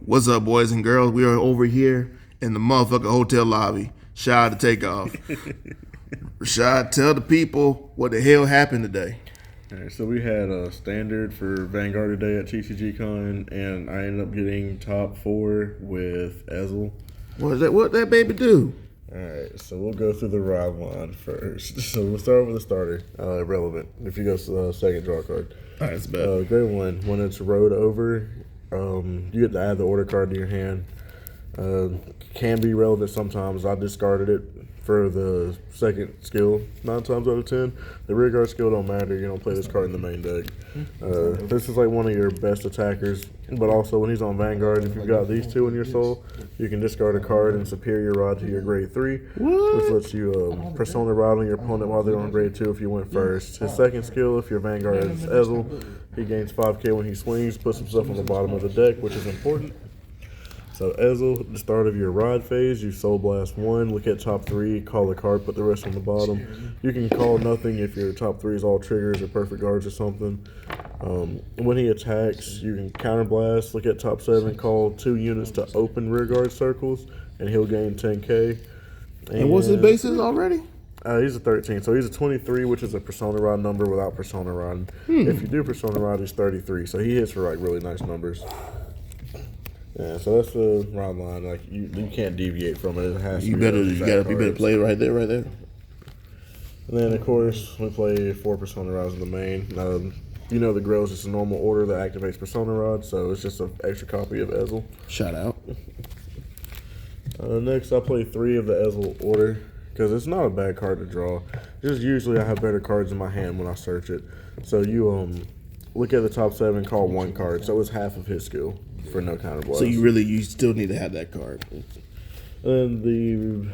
What's up, boys and girls? We are over here in the motherfucking hotel lobby. Shout out to Takeoff. Rashad, tell the people what the hell happened today. All right, so we had a standard for Vanguard today at TCGCon, and I ended up getting top 4 with Ezel. What that baby do? All right, so we'll go through the ride line first. So we'll start with the starter, relevant. If you go to the second draw card. All right, that's bad. Grade 1, when it's rode over, you get to add the order card to your hand. Can be relevant sometimes. I discarded it for the second skill 9 times out of 10. The rear guard skill don't matter. You don't play this card in the main deck. This is like one of your best attackers, but also when he's on Vanguard, if you've got these two in your soul, you can discard a card and superior rod to your grade 3, which lets you persona rod on your opponent while they're on grade 2 if you went first. His second skill, if your Vanguard is Ezel, he gains 5k when he swings, puts himself on the bottom of the deck, which is important. So Ezel, at the start of your rod phase, you Soul Blast 1, look at top 3, call a card, put the rest on the bottom. You can call nothing if your top 3 is all triggers or perfect guards or something. When he attacks, you can counter blast, look at top 7, call 2 units to open rear guard circles, and he'll gain 10k. And what's his basis already? He's a 13, so he's a 23, which is a Persona Rod number without Persona Rod. If you do Persona Rod, he's 33, so he hits for like really nice numbers. Yeah, so that's the rod line. Like you can't deviate from it. It has to You be better play it right there. And then of course we play 4 Persona Rods in the main. You know the grill is just a normal order that activates Persona Rod, so it's just an extra copy of Ezel. Shout out. Next, I play 3 of the Ezel order because it's not a bad card to draw. Just usually I have better cards in my hand when I search it. So you look at the top 7, call 1 card, so it's half of his skill for no counter blast. So you still need to have that card. And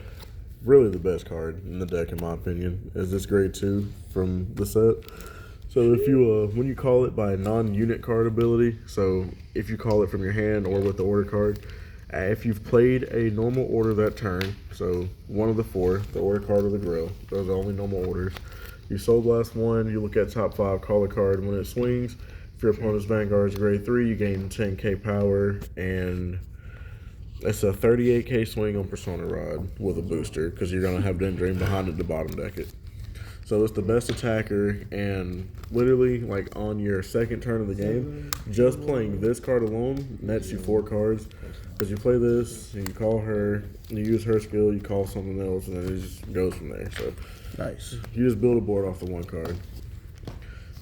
really the best card in the deck, in my opinion, is this grade 2 from the set. So if you when you call it by a non-unit card ability, so if you call it from your hand or with the order card, if you've played a normal order that turn, so one of the 4, the order card or the grill, those are the only normal orders. You Soul Blast 1, you look at top 5, call a card. When it swings, if your opponent's Vanguard is grade 3, you gain 10k power, and it's a 38k swing on Persona Rod with a booster, because you're going to have Den Dream behind it to bottom deck it. So it's the best attacker, and literally, like on your second turn of the game, just playing this card alone nets you 4 cards. Because you play this, and you call her, you use her skill, you call something else, and then it just goes from there. So Nice. you just build a board off the 1 card.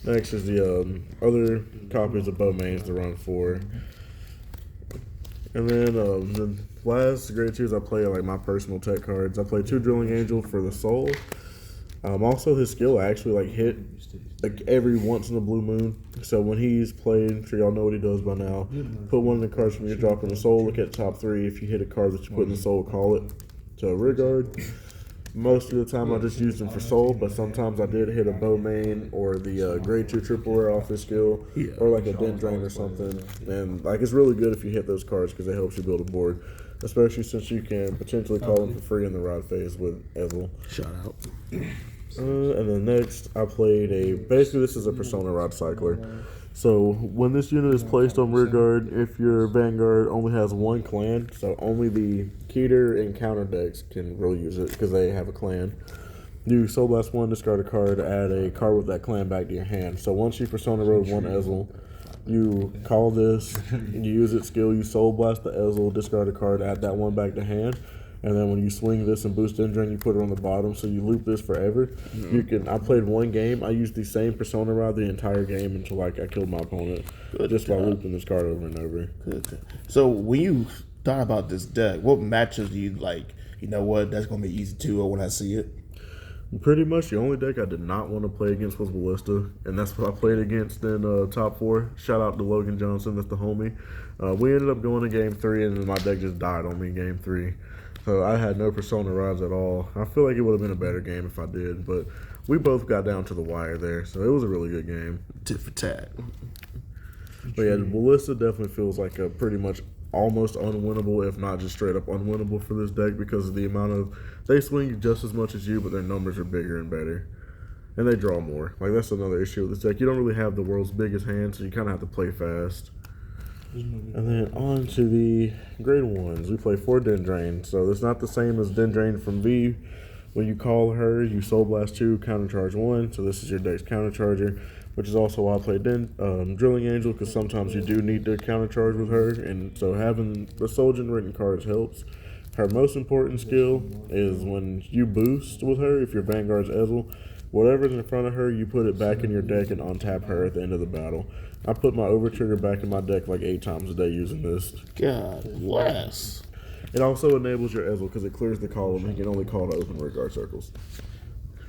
Next is the other copies of Bowmains to run 4. And then the last grade 2s I play are like my personal tech cards. I play 2 Drilling Angel for the soul. Also, his skill actually hit like every once in a blue moon. So when he's played, I'm sure y'all know what he does by now. Put one of the cards from your drop in the soul. Look at top 3. If you hit a card that you put in the soul, call it to a rear guard. Most of the time I just used them for soul, but sometimes I did hit a Bowmain or the grade 2 triple rare off his skill, or like a Den Drain or something. And like it's really good if you hit those cards because it helps you build a board, especially since you can potentially call them for free in the rod phase with Ezel. Shout out. And then next, I played basically this is a Persona Rod Cycler. So when this unit is placed on rear guard, if your Vanguard only has 1 clan, so only the Keter and counter decks can really use it because they have a clan. You Soul Blast 1, discard a card, add a card with that clan back to your hand. So once you Persona Road 1 Ezel, you call this, you use its skill, you Soul Blast the Ezel, discard a card, add that 1 back to hand. And then when you swing this and boost Endrin, you put it on the bottom, so you loop this forever. I played 1 game. I used the same Persona Rod the entire game until I killed my opponent, just by looping this card over and over. Good. So when you thought about this deck, what matches do you like? You know what? That's gonna be easy too. Or when I see it. Pretty much the only deck I did not want to play against was Ballista, and that's what I played against in top 4. Shout out to Logan Johnson, that's the homie. We ended up going to game 3, and then my deck just died on me in game 3. So I had no Persona Rods at all. I feel like it would have been a better game if I did, but we both got down to the wire there, so it was a really good game. Tit for tat. But yeah, the Ballista definitely feels like a pretty much almost unwinnable, if not just straight up unwinnable for this deck because of the amount of, they swing just as much as you, but their numbers are bigger and better. And they draw more. Like that's another issue with this deck. You don't really have the world's biggest hand, so you kind of have to play fast. And then on to the grade ones. We play 4 Dendrain. So it's not the same as Dendrain from V. When you call her, you Soul Blast 2, Countercharge 1. So this is your deck's Countercharger, which is also why I play Drilling Angel, because sometimes you do need to Countercharge with her. And so having the Soul Generating cards helps. Her most important skill is when you boost with her, if your Vanguard's Ezel, whatever's in front of her, you put it back in your deck and untap her at the end of the battle. I put my Overtrigger back in my deck like 8 times a day using this. God bless. It also enables your Ezel because it clears the column and you can only call to open Red Guard circles.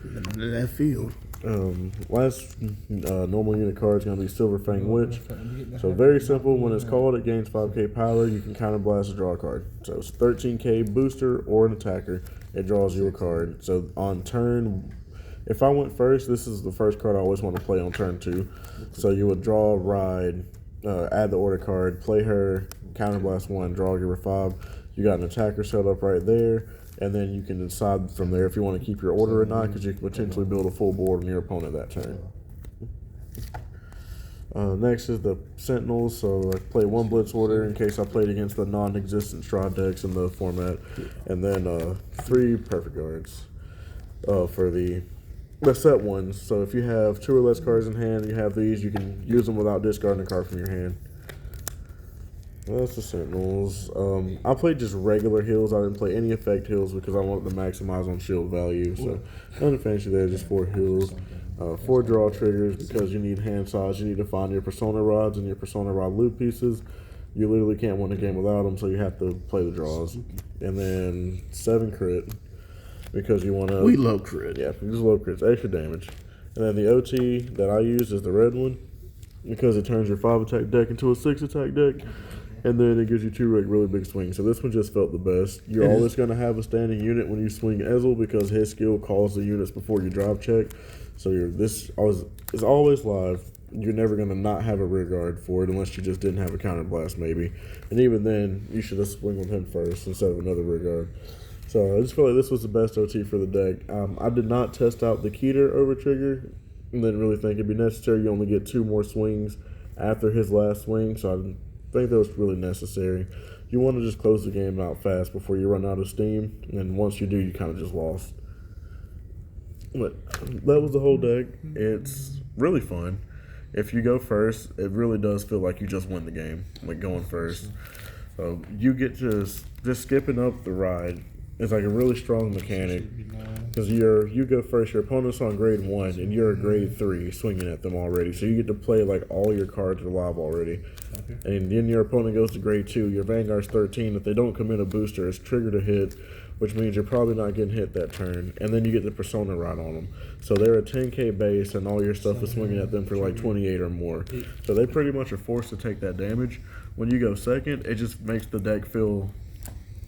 Into that field. Last normal unit card is going to be Silver Fang Witch. So very simple. When it's called, it gains 5k power. You can counter blast to draw a card. So it's 13k booster or an attacker. It draws you a card. So on turn, if I went first, this is the first card I always want to play on turn 2. So you would draw a Ride, add the order card, play her, counter blast 1, draw, give her 5. You got an attacker set up right there. And then you can decide from there if you want to keep your order or not, because you can potentially build a full board on your opponent that turn. Next is the Sentinels. So I play 1 Blitz order in case I played against the non-existent Strahd decks in the format. And then 3 Perfect Guards for the set ones. So if you have 2 or less cards in hand, you have these, you can use them without discarding a card from your hand. That's the Sentinels. I played just regular heals. I didn't play any effect heals because I wanted to maximize on shield value. So nothing fancy there, just 4 heals. 4 draw triggers because you need hand size. You need to find your Persona Rods and your Persona Rod loot pieces. You literally can't win a game without them, so you have to play the draws. And then 7 crit because you want to... We love crit. Yeah, we just love crits. Extra damage. And then the OT that I use is the red one because it turns your 5 attack deck into a 6 attack deck. And then it gives you 2 really big swings. So this one just felt the best. You're always going to have a standing unit when you swing Ezel because his skill calls the units before you drive check. So it's always live. You're never going to not have a rear guard for it unless you just didn't have a counter blast maybe. And even then, you should have swing with him first instead of another rear guard. So I just feel like this was the best OT for the deck. I did not test out the Keter Overtrigger and didn't really think it'd be necessary. You only get 2 more swings after his last swing, so I think that was really necessary. You want to just close the game out fast before you run out of steam, and once you do, you kind of just lost. But that was the whole deck. It's really fun. If you go first, it really does feel like you just win the game, like going first. So you get to just skipping up the ride. It's like a really strong mechanic because you go first. Your opponent's on grade 1 and you're a grade 3 swinging at them already. So you get to play like all your cards are live already. Okay. And then your opponent goes to grade 2. Your Vanguard's 13. If they don't commit a booster, it's triggered a hit, which means you're probably not getting hit that turn. And then you get the Persona Rod on them. So they're a 10k base and all your stuff is swinging at them for like 28 or more. So they pretty much are forced to take that damage. When you go second, it just makes the deck feel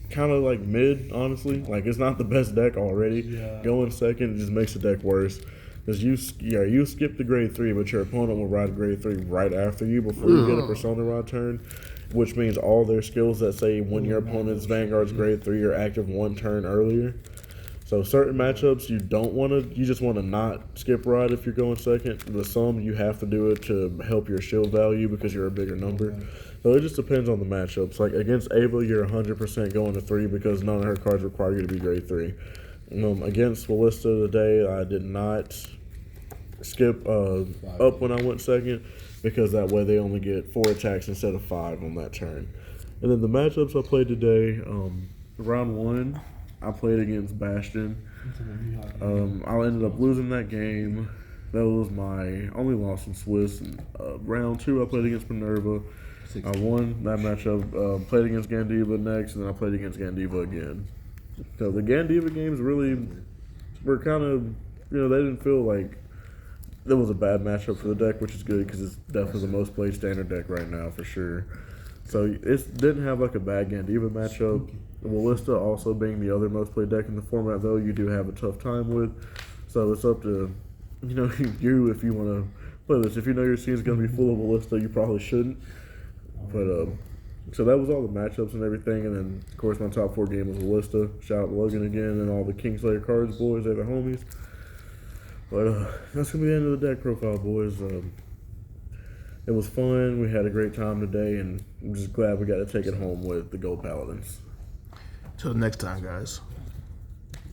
kind of like mid, honestly. Like it's not the best deck already. Yeah. Going second it just makes the deck worse. Because you skip the grade 3, but your opponent will ride grade 3 right after you before you get a Persona Rod turn, which means all their skills that say when your opponent's Vanguard's grade 3 are active 1 turn earlier. So certain matchups you just want to not skip ride if you're going second. The some you have to do it to help your shield value because you're a bigger number. So it just depends on the matchups. Like against Ava, you're 100% going to 3 because none of her cards require you to be grade 3. Against Ballista today, I did not skip up when I went second because that way they only get 4 attacks instead of 5 on that turn. And then the matchups I played today, round 1, I played against Bastion. I ended up losing that game. That was my only loss in Swiss. Round 2, I played against Minerva. I won that matchup. Played against Gandiva next, and then I played against Gandiva again. So the Gandiva games really were kind of, they didn't feel like it was a bad matchup for the deck, which is good because it's definitely the most played standard deck right now for sure. So it didn't have like a bad Gandiva matchup. Ballista also being the other most played deck in the format, though, you do have a tough time with. So it's up to, you if you want to play this. If you know your scene's going to be full of Ballista, you probably shouldn't. But so that was all the matchups and everything. And then, of course, my top 4 game was Ballista. Shout out to Logan again and all the Kingslayer cards boys. They're the homies. But that's going to be the end of the deck profile, boys. It was fun. We had a great time today, and I'm just glad we got to take it home with the Gold Paladins. Till next time, guys.